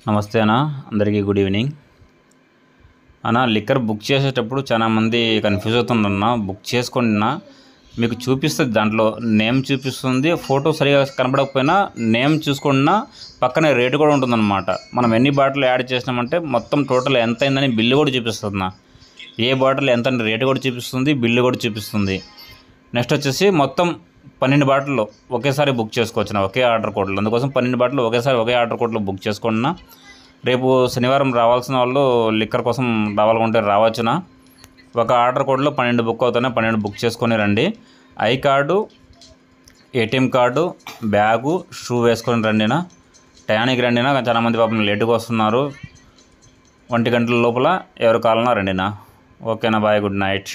నమస్తే అన్న, అందరికీ గుడ్ ఈవినింగ్ అన్న. లిక్కర్ బుక్ చేసేటప్పుడు చాలామంది కన్ఫ్యూజ్ అవుతుందన్న. బుక్ చేసుకున్న మీకు చూపిస్తుంది, దాంట్లో నేమ్ చూపిస్తుంది, ఫోటో సరిగా కనపడకపోయినా నేమ్ చూసుకున్నా పక్కనే రేటు కూడా ఉంటుందన్నమాట. మనం ఎన్ని బాటిల్ యాడ్ చేసినామంటే మొత్తం టోటల్ ఎంత అయిందని బిల్లు కూడా చూపిస్తుంది అన్న. ఏ బాటిల్ ఎంత రేటు కూడా చూపిస్తుంది, బిల్లు కూడా చూపిస్తుంది. నెక్స్ట్ వచ్చేసి మొత్తం 12 బాటిల్లో ఒకేసారి బుక్ చేసుకోవచ్చు ఒకే ఆర్డర్ కోడ్లో. అందుకోసం 12 బాటిల్ ఒకేసారి ఒకే ఆర్డర్ కోడ్లో బుక్ చేసుకున్నా. రేపు శనివారం రావాల్సిన వాళ్ళు లిక్కర్ కోసం రావాలనుకుంటే రావచ్చునా. ఒక ఆర్డర్ కోడ్లో 12 బుక్ అవుతున్నాయి. 12 బుక్ చేసుకొని రండి. I card, ATM card, bag, shoe వేసుకొని రండినా. టయానికి రండినా. చాలామంది పాపం లేటుగా వస్తున్నారు. 1 గంటల లోపల ఎవరు కావాలన్నా రండినా. ఓకేనా, బాయ్, గుడ్ నైట్.